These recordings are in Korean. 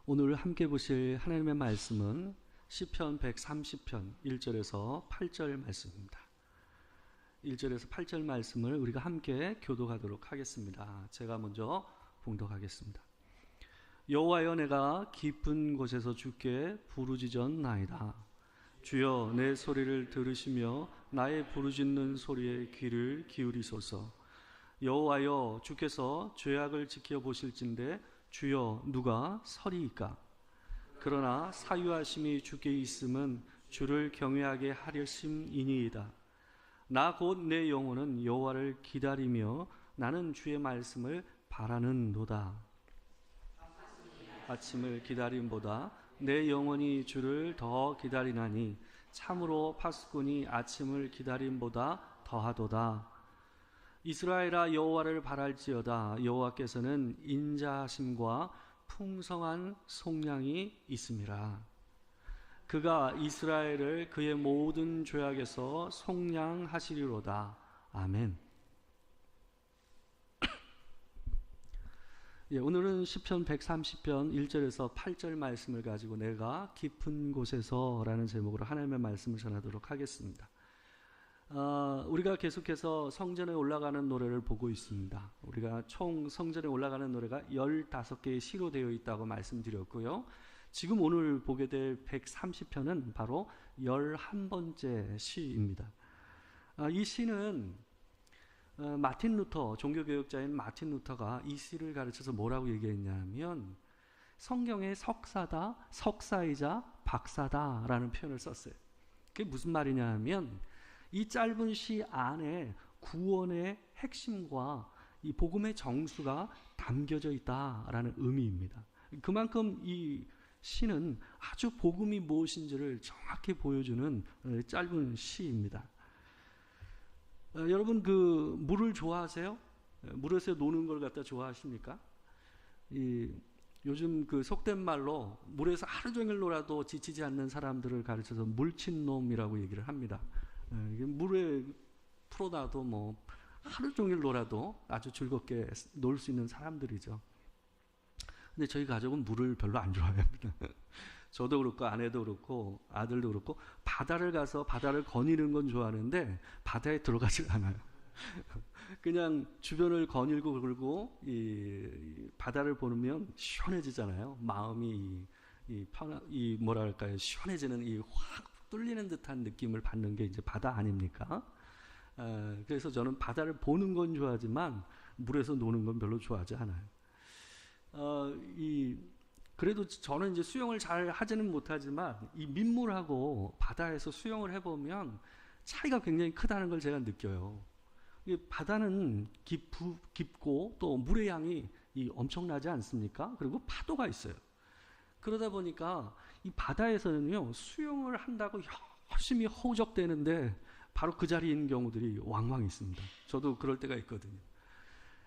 오늘 함께 보실 하나님의 말씀은 시편 130편 1절에서 8절 말씀입니다. 1절에서 8절 말씀을 우리가 함께 교독하도록 하겠습니다. 제가 먼저 봉독하겠습니다. 여호와여, 내가 깊은 곳에서 주께 부르짖었나이다. 주여, 내 소리를 들으시며 나의 부르짖는 소리에 귀를 기울이소서. 여호와여, 주께서 죄악을 지켜보실진데 주여, 누가 서리이까? 그러나 사유하심이 주께 있음은 주를 경외하게 하려심이니이다. 나 곧 내 영혼은 여호와를 기다리며 나는 주의 말씀을 바라는도다. 아침을 기다림보다 내 영혼이 주를 더 기다리나니 참으로 파수꾼이 아침을 기다림보다 더하도다. 이스라엘아, 여호와를 바랄지어다. 여호와께서는 인자하심과 풍성한 속량이 있음이라. 그가 이스라엘을 그의 모든 죄악에서 속량하시리로다. 아멘. 오늘은 시편 130편 1절에서 8절 말씀을 가지고 내가 깊은 곳에서 라는 제목으로 하나님의 말씀을 전하도록 하겠습니다. 우리가 계속해서 성전에 올라가는 노래를 보고 있습니다. 우리가 총 성전에 올라가는 노래가 15개의 시로 되어 있다고 말씀드렸고요. 지금 오늘 보게 될 130편은 바로 11번째 시입니다. 이 시는 마틴 루터, 종교개혁자인 마틴 루터가 이 시를 가르쳐서 뭐라고 얘기했냐면 성경의 석사다, 석사이자 박사다 라는 표현을 썼어요. 그게 무슨 말이냐 하면 이 짧은 시 안에 구원의 핵심과 이 복음의 정수가 담겨져 있다라는 의미입니다. 그만큼 이 시는 아주 복음이 무엇인지를 정확히 보여주는 짧은 시입니다. 여러분, 물을 좋아하세요? 물에서 노는 걸 갖다 좋아하십니까? 요즘 속된 말로 물에서 하루 종일 놀아도 지치지 않는 사람들을 가르쳐서 물친놈이라고 얘기를 합니다. 물에 풀어놔도 하루 종일 놀아도 아주 즐겁게 놀 수 있는 사람들이죠. 근데 저희 가족은 물을 별로 안 좋아합니다. 저도 그렇고 아내도 그렇고 아들도 그렇고 바다를 가서 바다를 거니는 건 좋아하는데 바다에 들어가지 않아요. 그냥 주변을 거닐고 그러고 이 바다를 보면 시원해지잖아요. 마음이 뭐랄까요, 시원해지는 이 확 뚫리는 듯한 느낌을 받는 게 이제 바다 아닙니까? 그래서 저는 바다를 보는 건 좋아하지만 물에서 노는 건 별로 좋아하지 않아요. 그래도 저는 이제 수영을 잘 하지는 못하지만 이 민물하고 바다에서 수영을 해보면 차이가 굉장히 크다는 걸 제가 느껴요. 이 바다는 깊고 또 물의 양이 엄청나지 않습니까? 그리고 파도가 있어요. 그러다 보니까 이 바다에서는요, 수영을 한다고 열심히 허우적대는데 바로 그 자리에 있는 경우들이 왕왕 있습니다. 저도 그럴 때가 있거든요.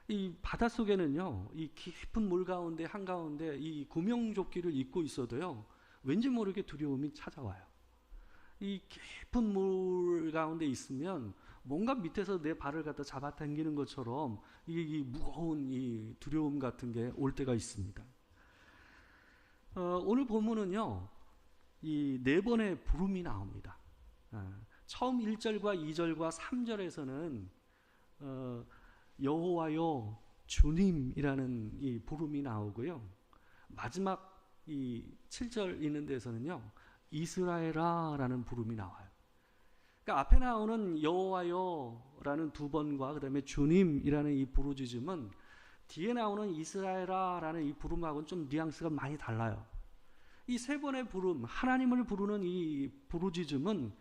이 바닷속에는요, 이 깊은 물 가운데 한가운데 이 구명조끼를 입고 있어도요, 왠지 모르게 두려움이 찾아와요. 이 깊은 물 가운데 있으면 뭔가 밑에서 내 발을 갖다 잡아당기는 것처럼 이 무거운 이 두려움 같은 게 올 때가 있습니다. 오늘 본문은요, 이 4번의 부름이 나옵니다. 처음 1절과 2절과 3절에서는 여호와여, 주님이라는 이 부름이 나오고요. 마지막 이 7절 있는 데서는요, 이스라엘아라는 부름이 나와요. 그러니까 앞에 나오는 여호와여라는 2번과 그 다음에 주님이라는 이 부르짖음은 뒤에 나오는 이스라엘아라는 이 부름하고는 좀 뉘앙스가 많이 달라요. 이 3번의 부름, 하나님을 부르는 이 부르짖음은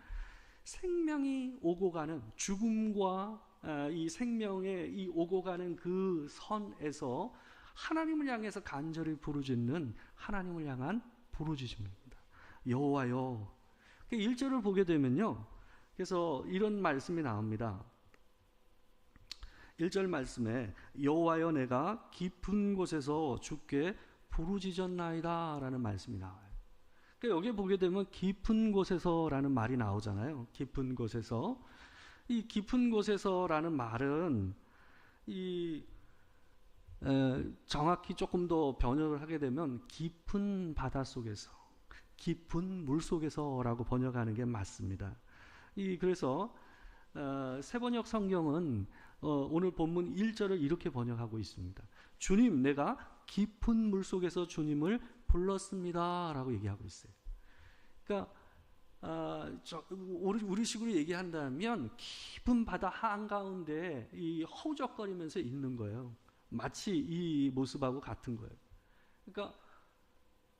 생명이 오고 가는, 죽음과 이 생명의 이 오고 가는 그 선에서 하나님을 향해서 간절히 부르짖는 하나님을 향한 부르짖음입니다. 여호와여. 1절을 보게 되면요, 그래서 이런 말씀이 나옵니다. 1절 말씀에 여호와여, 내가 깊은 곳에서 주께 부르짖었나이다 라는 말씀이 나와요. 그러니까 여기에 보게 되면 깊은 곳에서 라는 말이 나오잖아요. 깊은 곳에서. 이 깊은 곳에서 라는 말은 정확히 조금 더 번역을 하게 되면 깊은 바다 속에서, 깊은 물 속에서라고 번역하는 게 맞습니다. 그래서 세번역 성경은 오늘 본문 1절을 이렇게 번역하고 있습니다. 주님, 내가 깊은 물 속에서 주님을 불렀습니다 라고 얘기하고 있어요. 그러니까 우리식으로 얘기한다면 깊은 바다 한가운데 허우적거리면서 있는 거예요. 마치 이 모습하고 같은 거예요. 그러니까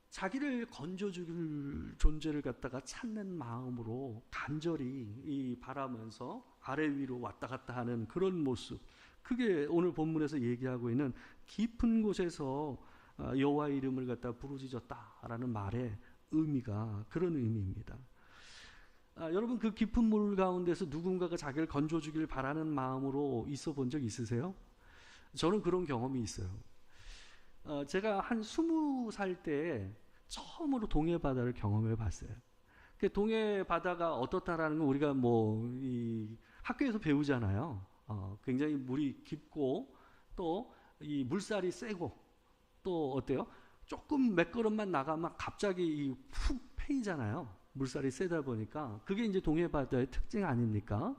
자기를 건져줄 존재를 갖다가 찾는 마음으로 간절히 바라면서 아래 위로 왔다 갔다 하는 그런 모습, 그게 오늘 본문에서 얘기하고 있는 깊은 곳에서 여호와의 이름을 갖다 부르짖었다라는 말의 의미가 그런 의미입니다. 여러분, 그 깊은 물 가운데서 누군가가 자기를 건져주길 바라는 마음으로 있어 본 적 있으세요? 저는 그런 경험이 있어요. 제가 한 20살 때 처음으로 동해 바다를 경험해 봤어요. 동해 바다가 어떻다라는 건 우리가 학교에서 배우잖아요. 굉장히 물이 깊고 또 이 물살이 세고 또 어때요? 조금 몇 걸음만 나가면 갑자기 훅 패이잖아요. 물살이 세다 보니까 그게 이제 동해 바다의 특징 아닙니까?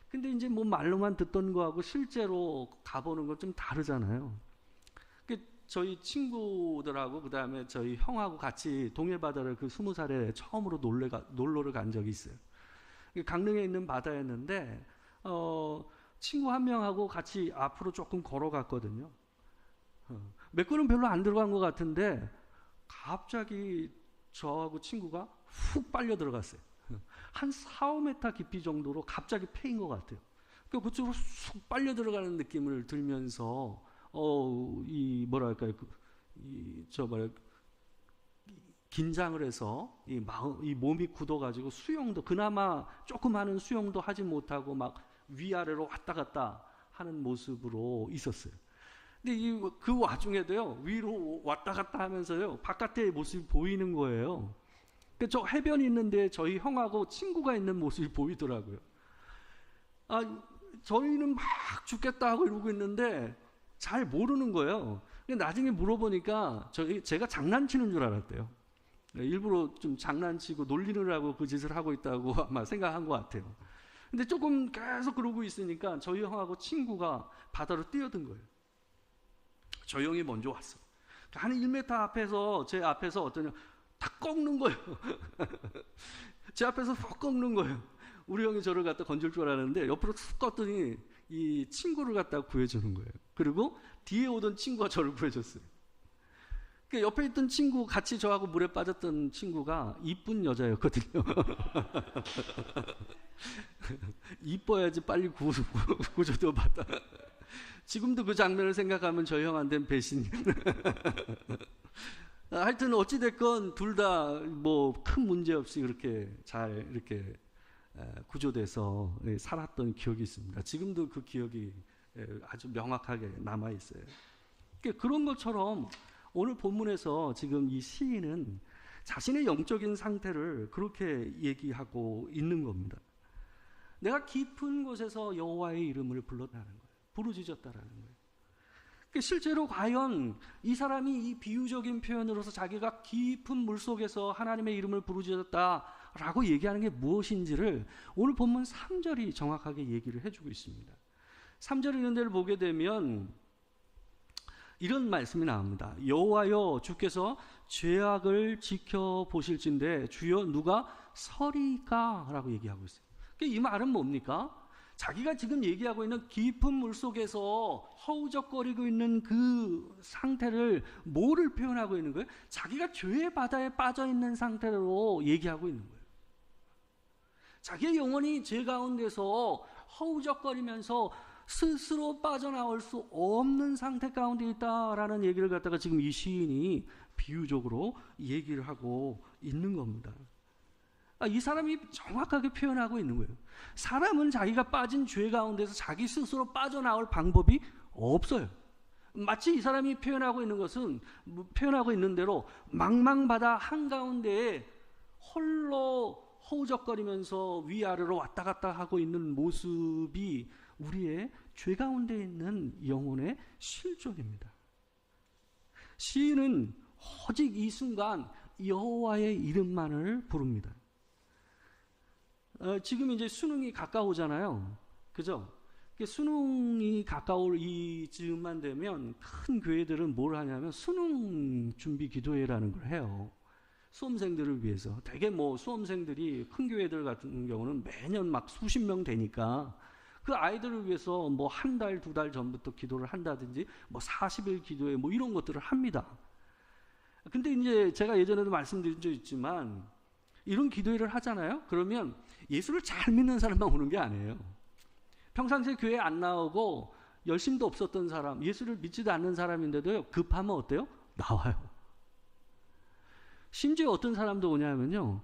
근데 이제 말로만 듣던 거하고 실제로 가보는 건 좀 다르잖아요. 저희 친구들하고 그 다음에 저희 형하고 같이 동해 바다를 그 20살에 처음으로 놀러를 간 적이 있어요. 강릉에 있는 바다였는데 친구 한 명하고 같이 앞으로 조금 걸어갔거든요. 몇 걸음 별로 안 들어간 것 같은데 갑자기 저하고 친구가 훅 빨려 들어갔어요. 한 4, 5m 깊이 정도로 갑자기 패인 것 같아요. 그쪽으로 쑥 빨려 들어가는 느낌을 들면서 긴장을 해서 이 몸이 굳어가지고 수영도, 그나마 조금 하는 수영도 하지 못하고 막 위아래로 왔다 갔다 하는 모습으로 있었어요. 근데 그 와중에도요, 위로 왔다 갔다 하면서요, 바깥의 모습이 보이는 거예요. 저 해변이 있는데 저희 형하고 친구가 있는 모습이 보이더라고요. 저희는 막 죽겠다 하고 이러고 있는데 잘 모르는 거예요. 근데 나중에 물어보니까 제가 장난치는 줄 알았대요. 일부러 좀 장난치고 놀리느라고 그 짓을 하고 있다고 아마 생각한 것 같아요. 근데 조금 계속 그러고 있으니까 저희 형하고 친구가 바다로 뛰어든 거예요. 저 형이 먼저 왔어. 한 1m 앞에서, 제 앞에서 어떠냐, 다 꺾는 거예요. 제 앞에서 퍽 꺾는 거예요. 우리 형이 저를 갖다 건질 줄 알았는데 옆으로 툭 꺾더니 이 친구를 갖다 구해주는 거예요. 그리고 뒤에 오던 친구가 저를 구해줬어요. 옆에 있던 친구, 같이 저하고 물에 빠졌던 친구가 이쁜 여자였거든요. 이뻐야지 빨리 구조도 받아. 지금도 그 장면을 생각하면 저희 형한테는 배신. 하여튼 어찌됐건 둘 다 큰 문제 없이 그렇게 잘 이렇게 구조돼서 살았던 기억이 있습니다. 지금도 그 기억이 아주 명확하게 남아 있어요. 그런 것처럼 오늘 본문에서 지금 이 시인은 자신의 영적인 상태를 그렇게 얘기하고 있는 겁니다. 내가 깊은 곳에서 여호와의 이름을 불렀다는 거예요. 부르짖었다라는 거예요. 실제로 과연 이 사람이 이 비유적인 표현으로서 자기가 깊은 물속에서 하나님의 이름을 부르짖었다라고 얘기하는 게 무엇인지를 오늘 본문 3절이 정확하게 얘기를 해주고 있습니다. 3절 있는 데를 보게 되면 이런 말씀이 나옵니다. 여호와여, 주께서 죄악을 지켜보실진데 주여 누가 서리까? 라고 얘기하고 있어요. 이 말은 뭡니까? 자기가 지금 얘기하고 있는 깊은 물속에서 허우적거리고 있는 그 상태를 뭐를 표현하고 있는 거예요? 자기가 죄의 바다에 빠져 있는 상태로 얘기하고 있는 거예요. 자기의 영혼이 죄 가운데서 허우적거리면서 스스로 빠져나올 수 없는 상태 가운데 있다라는 얘기를 갖다가 지금 이 시인이 비유적으로 얘기를 하고 있는 겁니다. 이 사람이 정확하게 표현하고 있는 거예요. 사람은 자기가 빠진 죄 가운데서 자기 스스로 빠져나올 방법이 없어요. 마치 이 사람이 표현하고 있는 대로 망망바다 한가운데에 홀로 허우적거리면서 위아래로 왔다 갔다 하고 있는 모습이 우리의 죄 가운데 있는 영혼의 실존입니다. 시인은 오직 이 순간 여호와의 이름만을 부릅니다. 지금 이제 수능이 가까우잖아요. 그죠? 수능이 가까울 이 즈음만 되면 큰 교회들은 뭘 하냐면 수능 준비 기도회라는 걸 해요. 수험생들을 위해서. 되게 수험생들이 큰 교회들 같은 경우는 매년 막 수십 명 되니까 그 아이들을 위해서 한 달, 두 달 전부터 기도를 한다든지 40일 기도회 이런 것들을 합니다. 근데 이제 제가 예전에도 말씀드린 적 있지만 이런 기도회를 하잖아요. 그러면 예수를 잘 믿는 사람만 오는 게 아니에요. 평상시에 교회 안 나오고 열심도 없었던 사람, 예수를 믿지도 않는 사람인데도요, 급하면 어때요? 나와요. 심지어 어떤 사람도 오냐면요,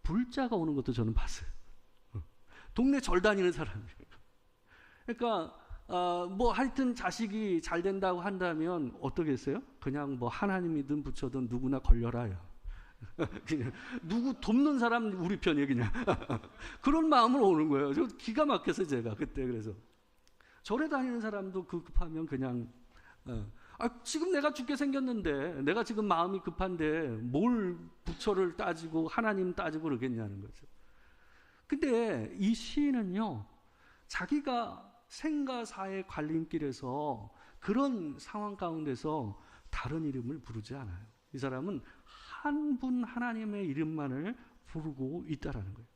불자가 오는 것도 저는 봤어요. 동네 절 다니는 사람이에요. 그러니까 하여튼 자식이 잘 된다고 한다면 어떠겠어요? 그냥 하나님이든 부처든 누구나 걸려라요. 그냥 누구 돕는 사람 우리 편이에요, 그냥. 그런 마음으로 오는 거예요. 저 기가 막혀서 제가 그때 그래서 절에 다니는 사람도 급하면 그냥 지금 내가 죽게 생겼는데, 내가 지금 마음이 급한데 뭘 부처를 따지고 하나님 따지고 그러겠냐는 거죠. 근데 이 시인은요, 자기가 생과 사의 갈림길에서 그런 상황 가운데서 다른 이름을 부르지 않아요. 이 사람은 한 분 하나님의 이름만을 부르고 있다라는 거예요.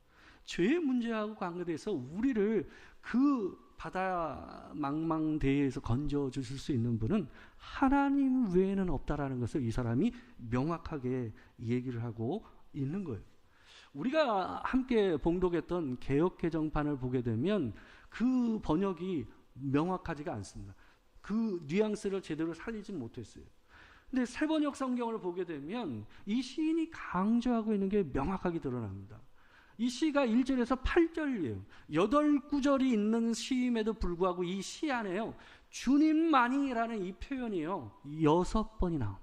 죄의 문제하고 관계돼서 우리를 그 바다 망망대해에서 건져 주실 수 있는 분은 하나님 외에는 없다라는 것을 이 사람이 명확하게 얘기를 하고 있는 거예요. 우리가 함께 봉독했던 개역개정판을 보게 되면 그 번역이 명확하지가 않습니다. 그 뉘앙스를 제대로 살리지 못했어요. 근데 새번역 성경을 보게 되면 이 시인이 강조하고 있는 게 명확하게 드러납니다. 이 시가 1절에서 8절이에요. 8구절이 있는 시임에도 불구하고 이 시 안에요, 주님만이라는 이 표현이요, 6번이 나옵니다.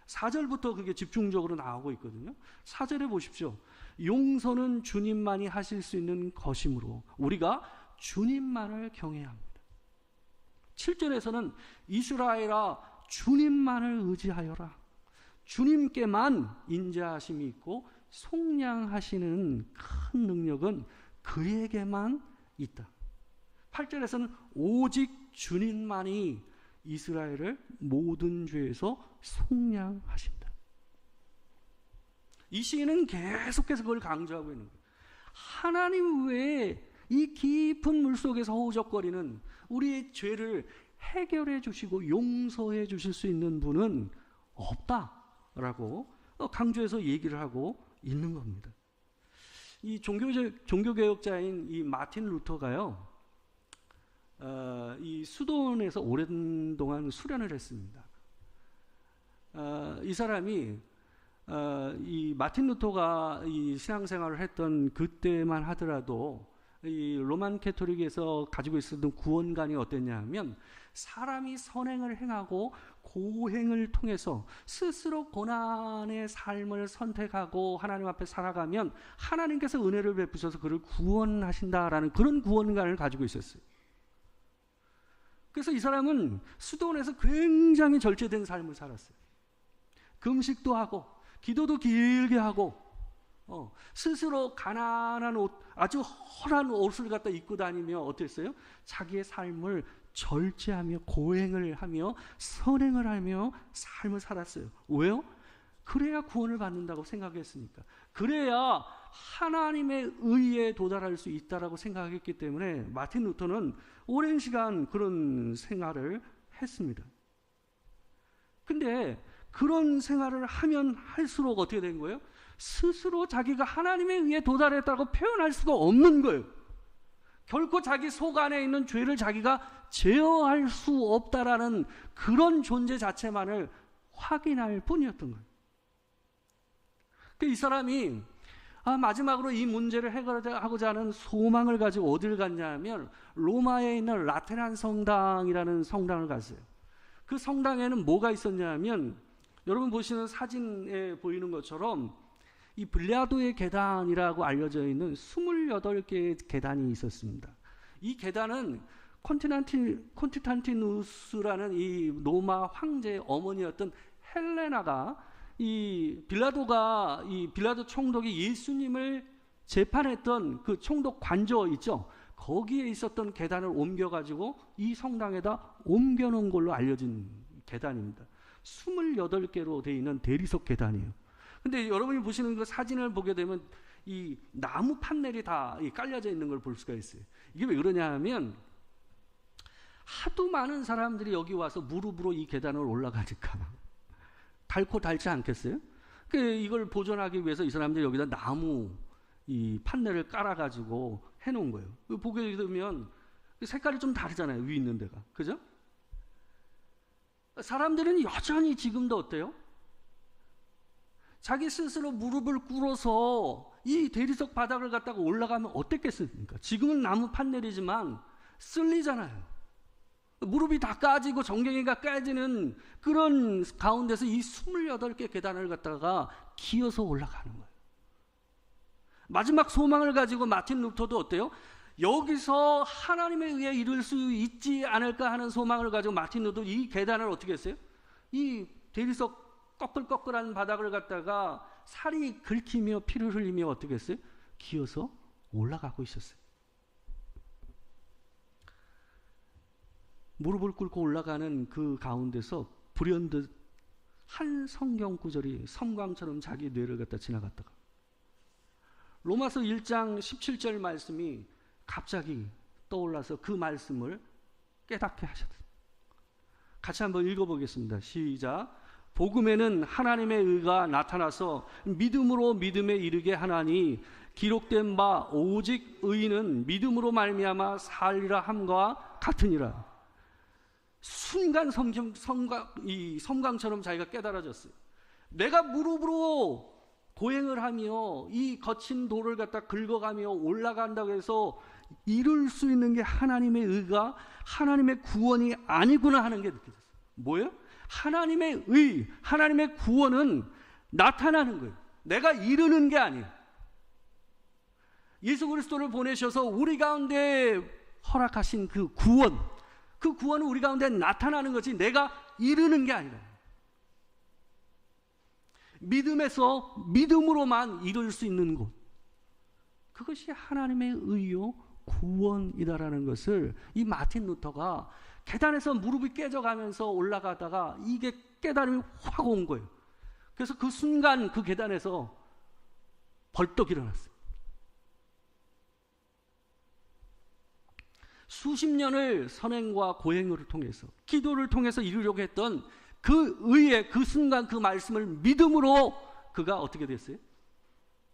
4절부터 그게 집중적으로 나오고 있거든요. 4절에 보십시오. 용서는 주님만이 하실 수 있는 것이므로 우리가 주님만을 경외해야 합니다. 7절에서는 이스라엘아 주님만을 의지하여라. 주님께만 인자하심이 있고 속량하시는 큰 능력은 그에게만 있다. 8절에서는 오직 주님만이 이스라엘을 모든 죄에서 속량하신다. 이 시인은 계속해서 그걸 강조하고 있는 거예요. 하나님 외에 이 깊은 물속에서 허우적거리는 우리의 죄를 해결해 주시고 용서해 주실 수 있는 분은 없다라고 강조해서 얘기를 하고 있는 겁니다. 이 종교개혁자인 이 마틴 루터가요, 이 수돈에서 오랜 동안 수련을 했습니다. 이 사람이 이 마틴 루터가 이 신앙생활을 했던 그때만 하더라도 이 로만 캐토릭에서 가지고 있었던 구원관이 어땠냐 하면, 사람이 선행을 행하고 고행을 통해서 스스로 고난의 삶을 선택하고 하나님 앞에 살아가면 하나님께서 은혜를 베푸셔서 그를 구원하신다라는 그런 구원관을 가지고 있었어요. 그래서 이 사람은 수도원에서 굉장히 절제된 삶을 살았어요. 금식도 하고 기도도 길게 하고 스스로 가난한 옷, 아주 허한 옷을 갖다 입고 다니며 어땠어요? 자기의 삶을 절제하며 고행을 하며 선행을 하며 삶을 살았어요. 왜요? 그래야 구원을 받는다고 생각했으니까. 그래야 하나님의 의에 도달할 수 있다라고 생각했기 때문에 마틴 루터는 오랜 시간 그런 생활을 했습니다. 근데 그런 생활을 하면 할수록 어떻게 된 거예요? 스스로 자기가 하나님의 의에 도달했다고 표현할 수가 없는 거예요. 결코 자기 속 안에 있는 죄를 자기가 제어할 수 없다라는 그런 존재 자체만을 확인할 뿐이었던 거예요. 이 사람이 마지막으로 이 문제를 해결하고자 하는 소망을 가지고 어디를 갔냐 하면 로마에 있는 라테란 성당이라는 성당을 갔어요. 그 성당에는 뭐가 있었냐 하면, 여러분 보시는 사진에 보이는 것처럼 이 빌라도의 계단이라고 알려져 있는 28개의 계단이 있었습니다. 이 계단은 콘스탄티누스라는 이 로마 황제의 어머니였던 헬레나가 이 빌라도 총독이 예수님을 재판했던 그 총독 관저 있죠. 거기에 있었던 계단을 옮겨가지고 이 성당에다 옮겨놓은 걸로 알려진 계단입니다. 28개로 되어 있는 대리석 계단이에요. 근데 여러분이 보시는 그 사진을 보게 되면 이 나무 판넬이 다 깔려져 있는 걸 볼 수가 있어요. 이게 왜 그러냐 하면 하도 많은 사람들이 여기 와서 무릎으로 이 계단을 올라가니까 닳고 닳지 않겠어요? 이걸 보존하기 위해서 이 사람들이 여기다 나무 이 판넬을 깔아가지고 해놓은 거예요. 보게 되면 색깔이 좀 다르잖아요. 위 있는 데가. 그죠? 사람들은 여전히 지금도 어때요? 자기 스스로 무릎을 꿇어서 이 대리석 바닥을 갖다가 올라가면 어땠겠습니까? 지금은 나무 판넬이지만 쓸리잖아요. 무릎이 다 까지고 정경이가 까지는 그런 가운데서 이 28개 계단을 갖다가 기어서 올라가는 거예요. 마지막 소망을 가지고 마틴 루터도 어때요? 여기서 하나님에 의해 이룰 수 있지 않을까 하는 소망을 가지고 마틴 루터 이 계단을 어떻게 했어요? 이 대리석 꺼끌꺼끌한 바닥을 갖다가 살이 긁히며 피를 흘리며 어떻게 했어요? 기어서 올라가고 있었어요. 무릎을 꿇고 올라가는 그 가운데서 불현듯 한 성경 구절이 섬광처럼 자기 뇌를 갖다 지나갔다가 로마서 1장 17절 말씀이 갑자기 떠올라서 그 말씀을 깨닫게 하셨어요. 같이 한번 읽어보겠습니다. 시작. 복음에는 하나님의 의가 나타나서 믿음으로 믿음에 이르게 하나니 기록된 바 오직 의인은 믿음으로 말미암아 살리라 함과 같으니라. 순간 섬광처럼 자기가 깨달아졌어요. 내가 무릎으로 고행을 하며 이 거친 돌을 갖다 긁어가며 올라간다고 해서 이룰 수 있는 게 하나님의 의가 하나님의 구원이 아니구나 하는 게 느껴졌어요. 뭐예요? 하나님의 의, 하나님의 구원은 나타나는 거예요. 내가 이루는 게 아니에요. 예수 그리스도를 보내셔서 우리 가운데 허락하신 그 구원, 그 구원은 우리 가운데 나타나는 거지 내가 이루는 게 아니라 믿음에서 믿음으로만 이룰 수 있는 곳, 그것이 하나님의 의요 구원이다라는 것을 이 마틴 루터가 계단에서 무릎이 깨져가면서 올라가다가 이게 깨달음이 확 온 거예요. 그래서 그 순간 그 계단에서 벌떡 일어났어요. 수십 년을 선행과 고행을 통해서 기도를 통해서 이루려고 했던 그 의의 그 순간 그 말씀을 믿음으로 그가 어떻게 됐어요?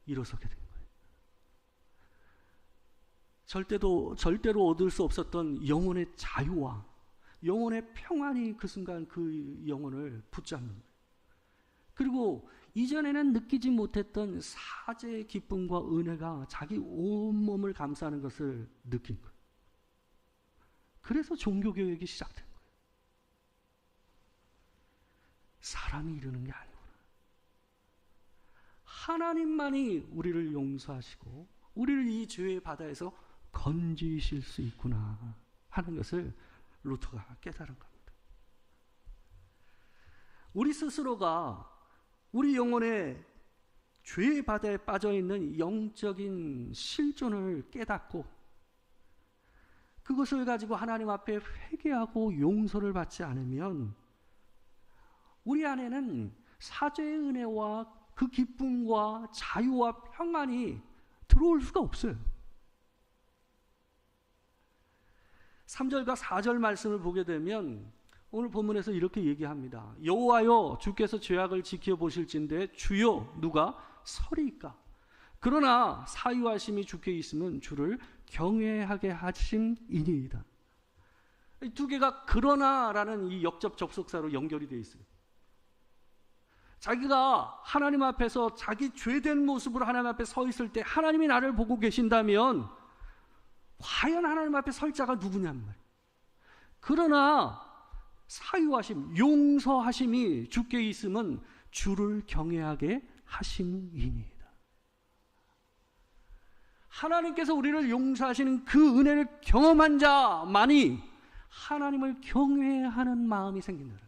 일어서게 된 거예요. 절대로 얻을 수 없었던 영혼의 자유와 영혼의 평안이 그 순간 그 영혼을 붙잡는 거예요. 그리고 이전에는 느끼지 못했던 사제의 기쁨과 은혜가 자기 온몸을 감싸는 것을 느낀 거예요. 그래서 종교개혁이 시작된 거예요. 사람이 이루는 게 아니구나. 하나님만이 우리를 용서하시고 우리를 이 죄의 바다에서 건지실 수 있구나 하는 것을 루터가 깨달은 겁니다. 우리 스스로가 우리 영혼의 죄의 바다에 빠져있는 영적인 실존을 깨닫고 그것을 가지고 하나님 앞에 회개하고 용서를 받지 않으면 우리 안에는 사죄의 은혜와 그 기쁨과 자유와 평안이 들어올 수가 없어요. 3절과 4절 말씀을 보게 되면 오늘 본문에서 이렇게 얘기합니다. 여호와여 주께서 죄악을 지켜보실진데 주여 누가 서리이까? 그러나 사유하심이 주께 있으면 주를 경외하게 하심이니이다. 이 두 개가 그러나라는 이 역접 접속사로 연결이 되어 있어요. 자기가 하나님 앞에서 자기 죄된 모습으로 하나님 앞에 서 있을 때 하나님이 나를 보고 계신다면 과연 하나님 앞에 설 자가 누구냔 말이에요. 그러나 사유하심, 용서하심이 주께 있으면 주를 경외하게 하심이니이다. 하나님께서 우리를 용서하시는 그 은혜를 경험한 자만이 하나님을 경외하는 마음이 생긴다.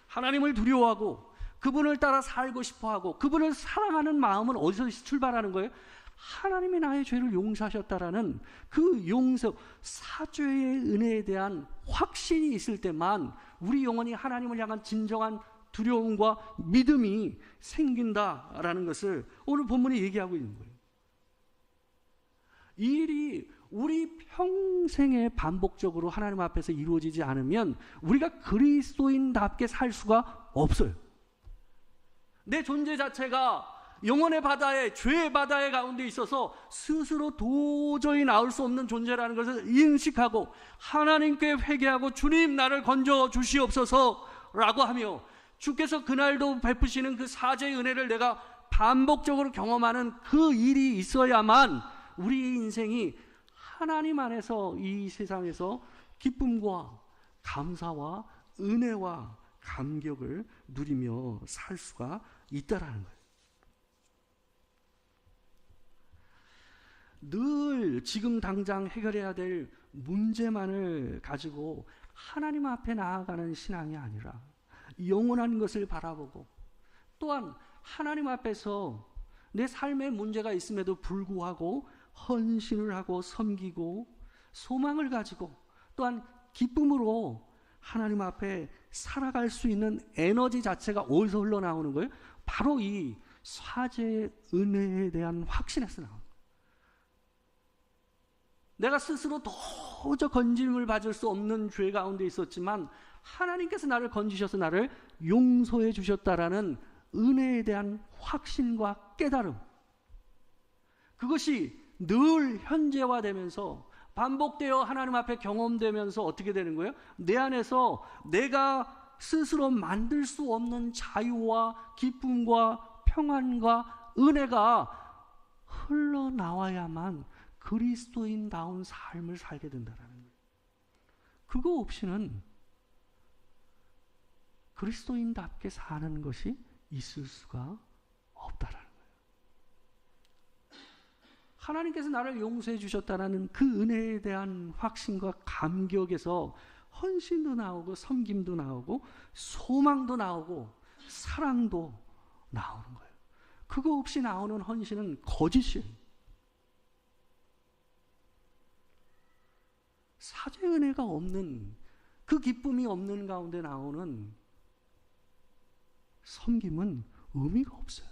하나님을 두려워하고 그분을 따라 살고 싶어하고 그분을 사랑하는 마음은 어디서 출발하는 거예요? 하나님이 나의 죄를 용서하셨다라는 그 용서, 사죄의 은혜에 대한 확신이 있을 때만 우리 영혼이 하나님을 향한 진정한 두려움과 믿음이 생긴다라는 것을 오늘 본문이 얘기하고 있는 거예요. 이 일이 우리 평생에 반복적으로 하나님 앞에서 이루어지지 않으면 우리가 그리스도인답게 살 수가 없어요. 내 존재 자체가 영혼의 바다에, 죄의 바다에 가운데 있어서 스스로 도저히 나올 수 없는 존재라는 것을 인식하고 하나님께 회개하고 주님 나를 건져 주시옵소서 라고 하며 주께서 그날도 베푸시는 그 사죄의 은혜를 내가 반복적으로 경험하는 그 일이 있어야만 우리 인생이 하나님 안에서 이 세상에서 기쁨과 감사와 은혜와 감격을 누리며 살 수가 있다라는 거예요. 늘 지금 당장 해결해야 될 문제만을 가지고 하나님 앞에 나아가는 신앙이 아니라 영원한 것을 바라보고 또한 하나님 앞에서 내 삶에 문제가 있음에도 불구하고 헌신을 하고 섬기고 소망을 가지고 또한 기쁨으로 하나님 앞에 살아갈 수 있는 에너지 자체가 어디서 흘러나오는 거예요? 바로 이 사죄의 은혜에 대한 확신에서 나옵니다. 내가 스스로 도저히 건짐을 받을 수 없는 죄 가운데 있었지만 하나님께서 나를 건지셔서 나를 용서해 주셨다라는 은혜에 대한 확신과 깨달음, 그것이 늘 현재화되면서 반복되어 하나님 앞에 경험되면서 어떻게 되는 거예요? 내 안에서 내가 스스로 만들 수 없는 자유와 기쁨과 평안과 은혜가 흘러나와야만 그리스도인다운 삶을 살게 된다는 거예요. 그거 없이는 그리스도인답게 사는 것이 있을 수가 없다라는 거예요. 하나님께서 나를 용서해 주셨다는 그 은혜에 대한 확신과 감격에서 헌신도 나오고 섬김도 나오고 소망도 나오고 사랑도 나오는 거예요. 그거 없이 나오는 헌신은 거짓이에요. 사죄 은혜가 없는, 그 기쁨이 없는 가운데 나오는 섬김은 의미가 없어요.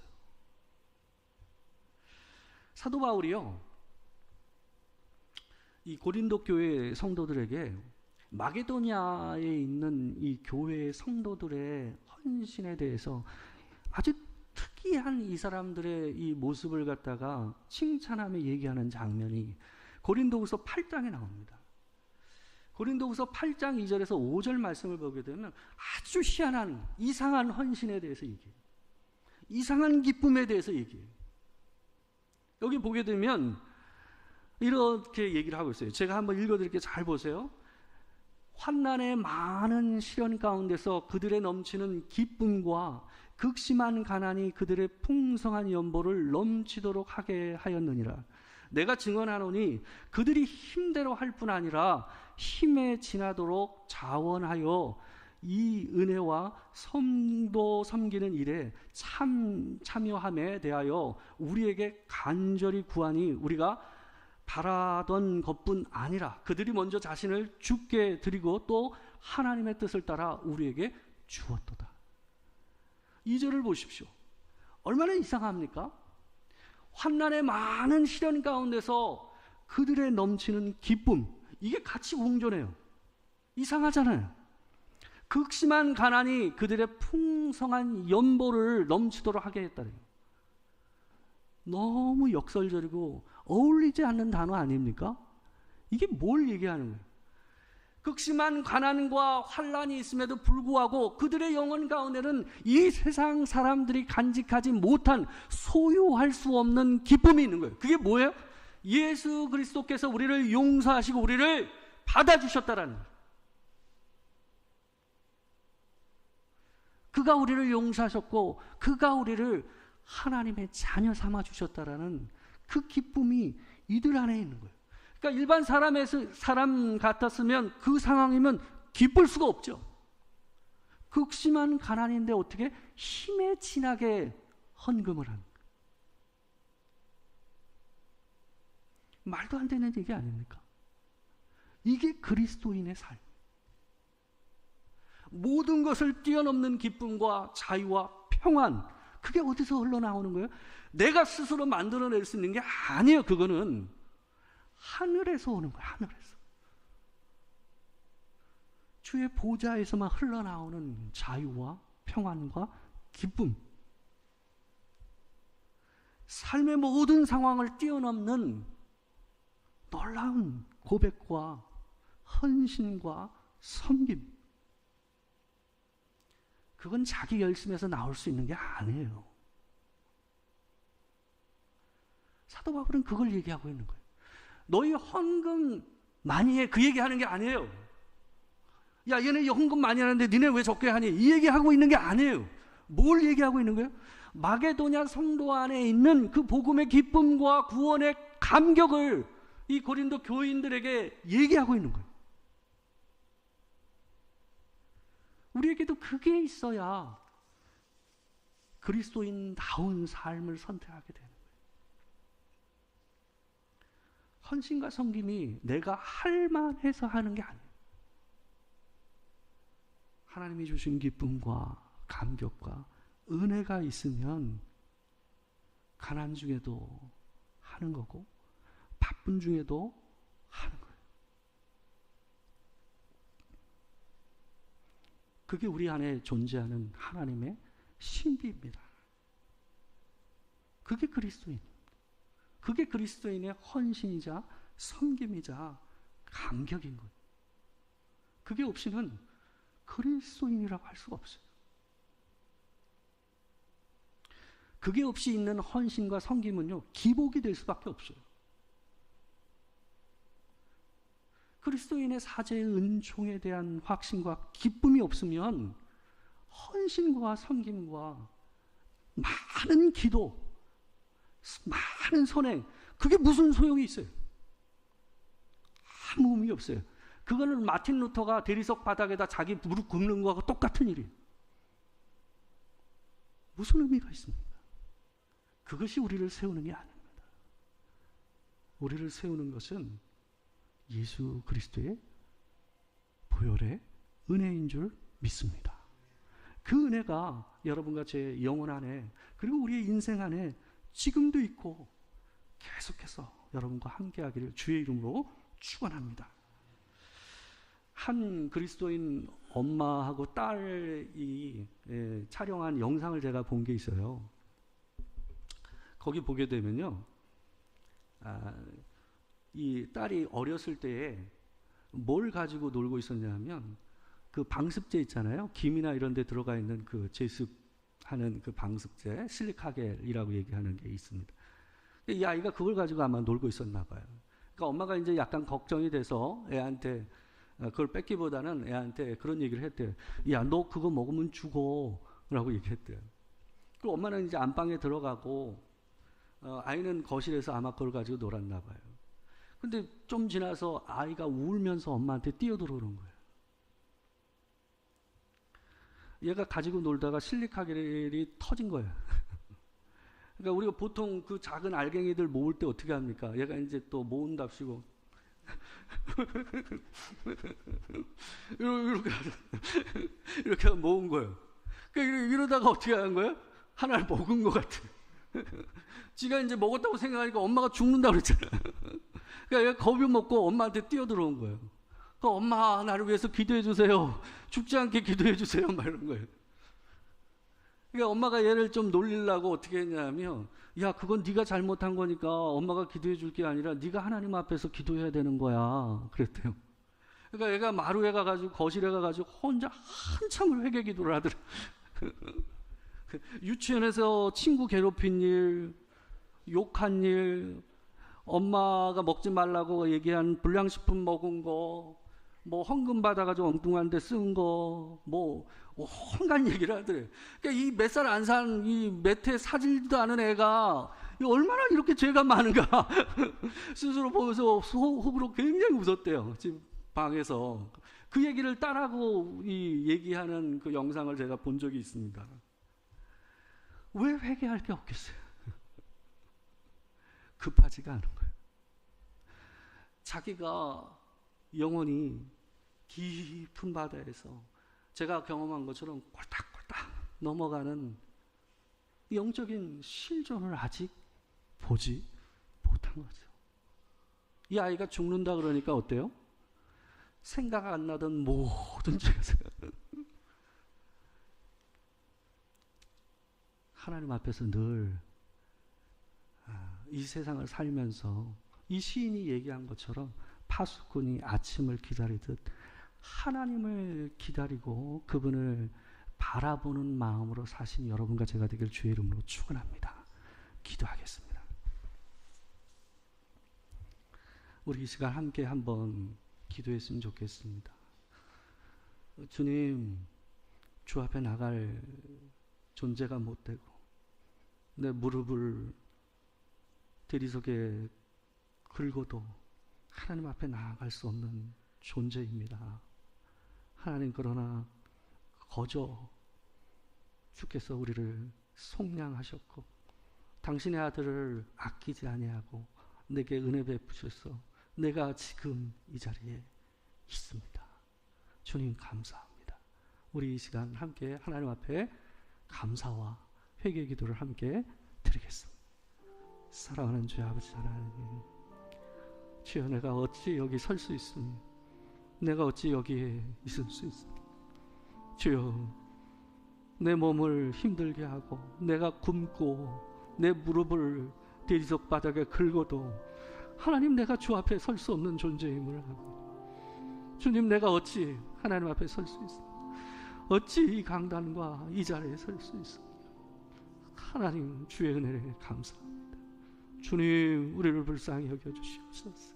사도 바울이요, 이 고린도 교회 성도들에게 마게도냐에 있는 이 교회의 성도들의 헌신에 대해서 아주 특이한 이 사람들의 이 모습을 갖다가 칭찬하며 얘기하는 장면이 고린도후서 8장에 나옵니다. 고린도후서 8장 2절에서 5절 말씀을 보게 되면 아주 희한한 이상한 헌신에 대해서 얘기해요. 이상한 기쁨에 대해서 얘기해요. 여기 보게 되면 이렇게 얘기를 하고 있어요. 제가 한번 읽어드릴게요. 잘 보세요. 환난의 많은 시련 가운데서 그들의 넘치는 기쁨과 극심한 가난이 그들의 풍성한 연보를 넘치도록 하게 하였느니라. 내가 증언하노니 그들이 힘대로 할 뿐 아니라 힘에 지나도록 자원하여 이 은혜와 성도 섬기는 일에 참여함에 대하여 우리에게 간절히 구하니 우리가 바라던 것뿐 아니라 그들이 먼저 자신을 주께 드리고 또 하나님의 뜻을 따라 우리에게 주었도다. 2절을 보십시오. 얼마나 이상합니까? 환난의 많은 시련 가운데서 그들의 넘치는 기쁨, 이게 같이 공존해요. 이상하잖아요. 극심한 가난이 그들의 풍성한 연보를 넘치도록 하게 했다래요. 너무 역설적이고 어울리지 않는 단어 아닙니까? 이게 뭘 얘기하는 거예요? 극심한 가난과 환난이 있음에도 불구하고 그들의 영혼 가운데는 이 세상 사람들이 간직하지 못한 소유할 수 없는 기쁨이 있는 거예요. 그게 뭐예요? 예수 그리스도께서 우리를 용서하시고 우리를 받아주셨다라는 거예요. 그가 우리를 용서하셨고 그가 우리를 하나님의 자녀 삼아 주셨다라는 그 기쁨이 이들 안에 있는 거예요. 그러니까 일반 사람 같았으면 그 상황이면 기쁠 수가 없죠. 극심한 가난인데 어떻게 힘에 진하게 헌금을 하는 거예요. 말도 안 되는 얘기 아닙니까? 이게 그리스도인의 삶. 모든 것을 뛰어넘는 기쁨과 자유와 평안, 그게 어디서 흘러나오는 거예요? 내가 스스로 만들어낼 수 있는 게 아니에요. 그거는 하늘에서 오는 거예요. 하늘에서. 주의 보좌에서만 흘러나오는 자유와 평안과 기쁨. 삶의 모든 상황을 뛰어넘는 놀라운 고백과 헌신과 섬김. 그건 자기 열심에서 나올 수 있는 게 아니에요. 사도 바울은 그걸 얘기하고 있는 거예요. 너희 헌금 많이 해, 그 얘기하는 게 아니에요. 야, 얘네 헌금 많이 하는데 니네 왜 적게 하니? 이 얘기하고 있는 게 아니에요. 뭘 얘기하고 있는 거예요? 마게도냐 성도 안에 있는 그 복음의 기쁨과 구원의 감격을 이 고린도 교인들에게 얘기하고 있는 거예요. 우리에게도 그게 있어야 그리스도인다운 삶을 선택하게 되는 거예요. 헌신과 섬김이 내가 할 만해서 하는 게 아니에요. 하나님이 주신 기쁨과 감격과 은혜가 있으면 가난 중에도 하는 거고 바쁜 중에도 하는 거예요. 그게 우리 안에 존재하는 하나님의 신비입니다. 그게 그리스도인. 그게 그리스도인의 헌신이자 섬김이자 감격인 거예요. 그게 없이는 그리스도인이라고 할 수가 없어요. 그게 없이 있는 헌신과 섬김은요, 기복이 될 수밖에 없어요. 그리스도인의 사제의 은총에 대한 확신과 기쁨이 없으면 헌신과 섬김과 많은 기도, 많은 선행, 그게 무슨 소용이 있어요? 아무 의미 없어요. 그거는 마틴 루터가 대리석 바닥에다 자기 무릎 꿇는 거하고 똑같은 일이에요. 무슨 의미가 있습니까? 그것이 우리를 세우는 게 아닙니다. 우리를 세우는 것은 예수 그리스도의 보혈의 은혜인 줄 믿습니다. 그 은혜가 여러분과 제 영혼 안에 그리고 우리의 인생 안에 지금도 있고 계속해서 여러분과 함께하기를 주의 이름으로 축원합니다. 한 그리스도인 엄마하고 딸이 촬영한 영상을 제가 본 게 있어요. 거기 보게 되면요, 이 딸이 어렸을 때에 뭘 가지고 놀고 있었냐면 그 방습제 있잖아요. 김이나 이런 데 들어가 있는 그 제습하는 그 방습제, 실리카겔이라고 얘기하는 게 있습니다. 이 아이가 그걸 가지고 아마 놀고 있었나 봐요. 그러니까 엄마가 이제 약간 걱정이 돼서 애한테 그걸 뺏기보다는 애한테 그런 얘기를 했대요. 야, 너 그거 먹으면 죽어 라고 얘기했대요. 그리고 엄마는 이제 안방에 들어가고 아이는 거실에서 아마 그걸 가지고 놀았나 봐요. 근데 좀 지나서 아이가 울면서 엄마한테 뛰어들어오는 거예요. 얘가 가지고 놀다가 실리카겔이 터진 거예요. 그러니까 우리가 보통 그 작은 알갱이들 모을 때 어떻게 합니까? 얘가 이제 또 모은답시고 이렇게 모은 거예요. 그러니까 이러다가 어떻게 하는 거예요? 하나를 먹은 것 같아. 지가 이제 먹었다고 생각하니까 엄마가 죽는다고 그랬잖아. 그러니까 얘가 겁이 먹고 엄마한테 뛰어들어온 거예요. 그러니까 엄마, 나를 위해서 기도해 주세요. 죽지 않게 기도해 주세요. 막 이런 거예요. 그러니까 엄마가 얘를 좀 놀리려고 어떻게 했냐면, 야, 그건 네가 잘못한 거니까 엄마가 기도해 줄 게 아니라 네가 하나님 앞에서 기도해야 되는 거야. 그랬대요. 그러니까 얘가 마루에 가가지고 거실에 가가지고 혼자 한참을 회개 기도를 하더라. 유치원에서 친구 괴롭힌 일, 욕한 일, 엄마가 먹지 말라고 얘기한 불량식품 먹은 거, 뭐 헌금 받아가지고 엉뚱한 데 쓴 거, 뭐 온갖 얘기를 하더래요. 그러니까 이 몇 살 안 산 이 몇 해 사질도 않은 애가 얼마나 이렇게 죄가 많은가 스스로 보면서 속으로 굉장히 웃었대요. 지금 방에서 그 얘기를 딸하고 얘기하는 그 영상을 제가 본 적이 있습니다. 왜 회개할 게 없겠어요? 급하지가 않은 거예요. 자기가 영원히 깊은 바다에서 제가 경험한 것처럼 꼴딱꼴딱 넘어가는 영적인 실존을 아직 보지 못한 거죠. 이 아이가 죽는다 그러니까 어때요? 생각 안 나던 모든 죄가 하나님 앞에서 늘 이 세상을 살면서 이 시인이 얘기한 것처럼 파수꾼이 아침을 기다리듯 하나님을 기다리고 그분을 바라보는 마음으로 사신 여러분과 제가 되길 주의 이름으로 축원합니다. 기도하겠습니다. 우리 이 시간 함께 한번 기도했으면 좋겠습니다. 주님, 주 앞에 나갈 존재가 못 되고 내 무릎을 대리석에 긁어도 하나님 앞에 나아갈 수 없는 존재입니다. 하나님, 그러나 거저 주께서 우리를 속량하셨고 당신의 아들을 아끼지 아니하고 내게 은혜 베푸셔서 내가 지금 이 자리에 있습니다. 주님 감사합니다. 우리 이 시간 함께 하나님 앞에 감사와 회개 기도를 함께 드리겠습니다. 사랑하는 주의 아버지 하나님, 주여, 내가 어찌 여기 설 수 있습니까? 내가 어찌 여기에 있을 수 있습니까? 주여, 내 몸을 힘들게 하고 내가 굶고 내 무릎을 대리석 바닥에 긁어도 하나님, 내가 주 앞에 설 수 없는 존재임을 하고, 주님, 내가 어찌 하나님 앞에 설 수 있습니까? 어찌 이 강단과 이 자리에 설 수 있습니까? 하나님, 주의 은혜에 감사합니다. 주님, 우리를 불쌍히 여겨주시옵소서.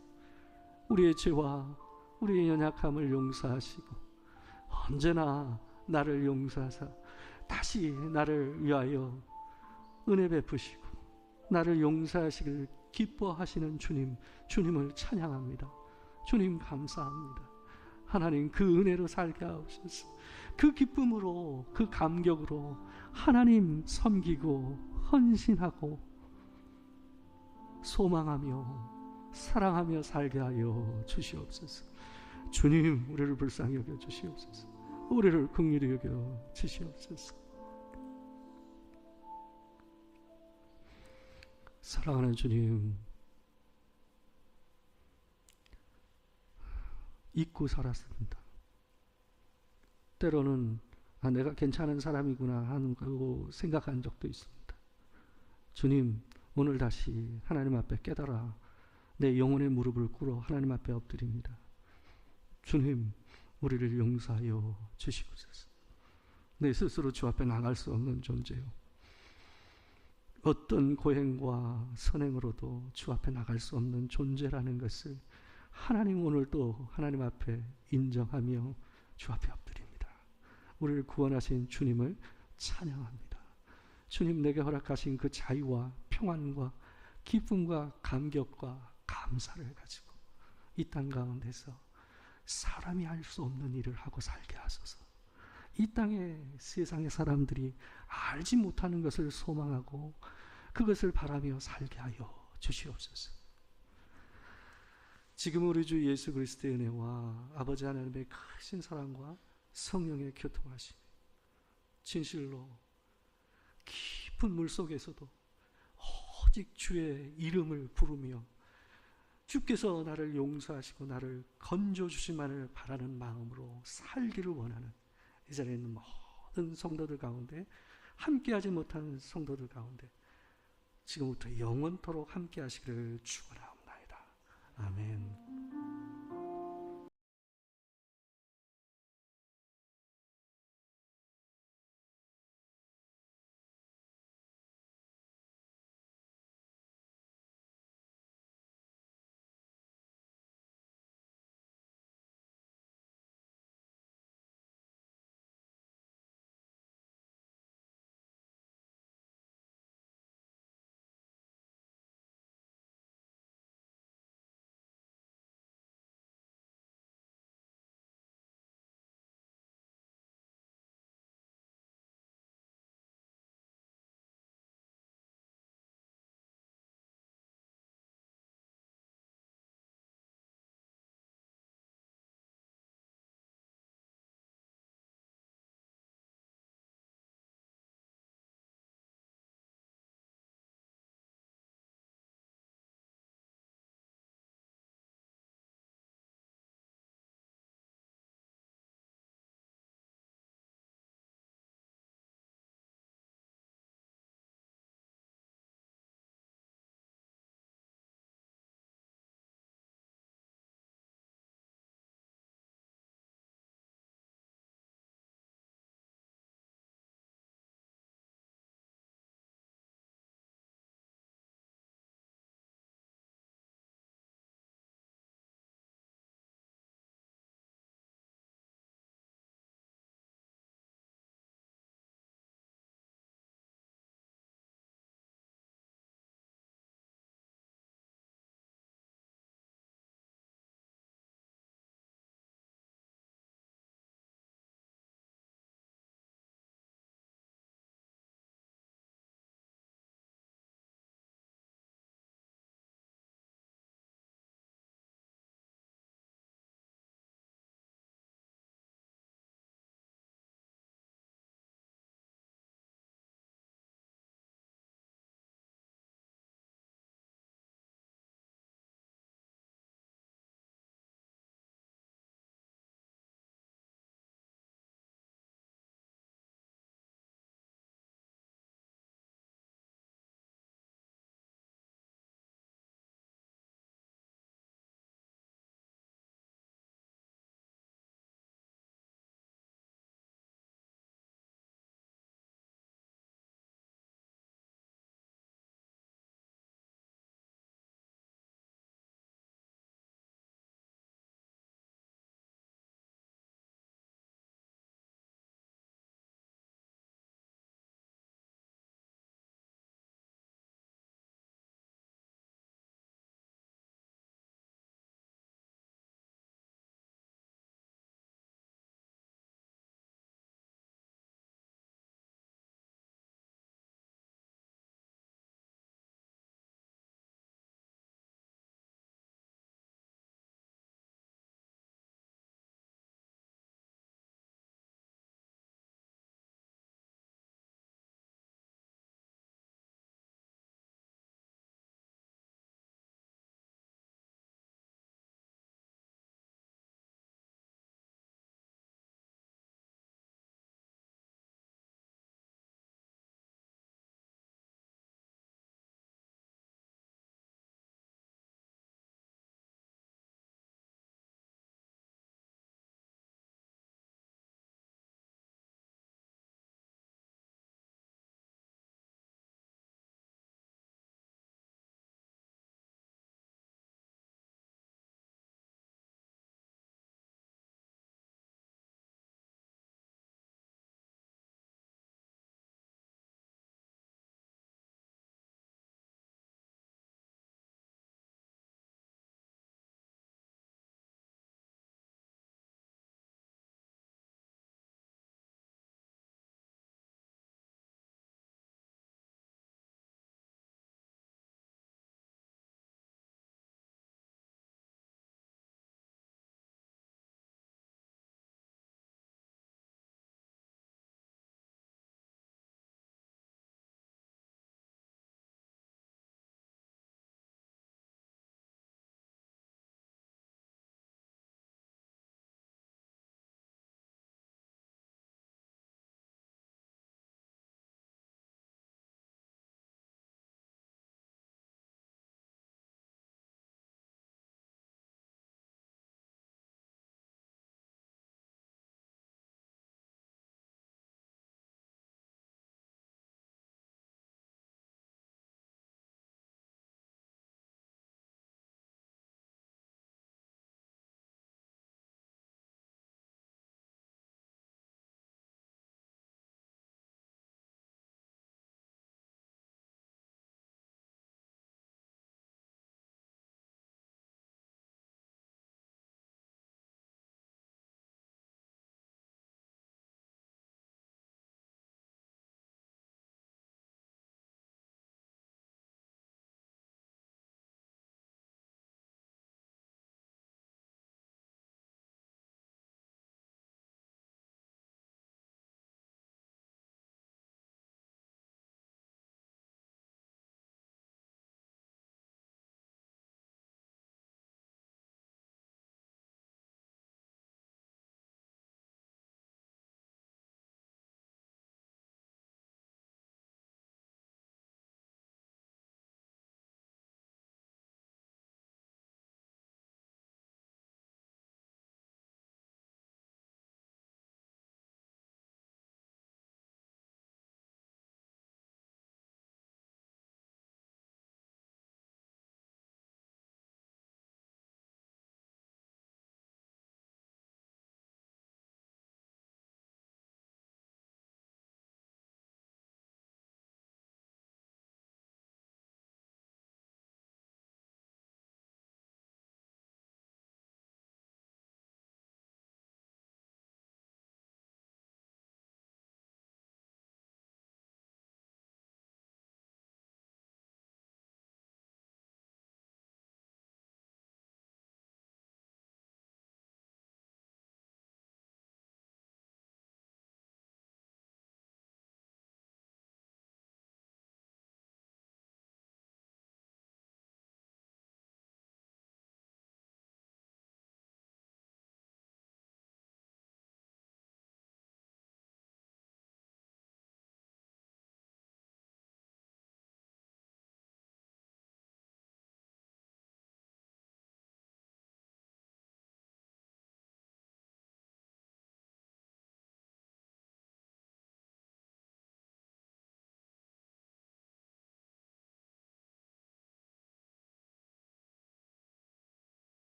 우리의 죄와 우리의 연약함을 용서하시고 언제나 나를 용서하사 다시 나를 위하여 은혜 베푸시고 나를 용서하시길 기뻐하시는 주님, 주님을 찬양합니다. 주님 감사합니다. 하나님, 그 은혜로 살게 하옵소서. 그 기쁨으로, 그 감격으로 하나님 섬기고 헌신하고 소망하며 사랑하며 살게 하여 주시옵소서. 주님, 우리를 불쌍히 여겨 주시옵소서. 우리를 긍휼히 여겨 주시옵소서. 사랑하는 주님, 잊고 살았습니다. 때로는 내가 괜찮은 사람이구나 하고 생각한 적도 있습니다. 주님, 오늘 다시 하나님 앞에 깨달아 내 영혼의 무릎을 꿇어 하나님 앞에 엎드립니다. 주님, 우리를 용서하여 주시옵소서. 내 스스로 주 앞에 나갈 수 없는 존재요, 어떤 고행과 선행으로도 주 앞에 나갈 수 없는 존재라는 것을 하나님, 오늘 또 하나님 앞에 인정하며 주 앞에 엎드립니다. 우리를 구원하신 주님을 찬양합니다. 주님, 내게 허락하신 그 자유와 평안과 기쁨과 감격과 감사를 가지고 이 땅 가운데서 사람이 할 수 없는 일을 하고 살게 하소서. 이 땅에 세상의 사람들이 알지 못하는 것을 소망하고 그것을 바라며 살게 하여 주시옵소서. 지금 우리 주 예수 그리스도의 은혜와 아버지 하나님의 크신 사랑과 성령의 교통하심이 진실로 깊은 물속에서도 오직 주의 이름을 부르며 주께서 나를 용서하시고 나를 건져주시만을 바라는 마음으로 살기를 원하는 이 자리에 있는 모든 성도들 가운데, 함께하지 못하는 성도들 가운데 지금부터 영원토록 함께하시기를 축원하옵나이다. 아멘.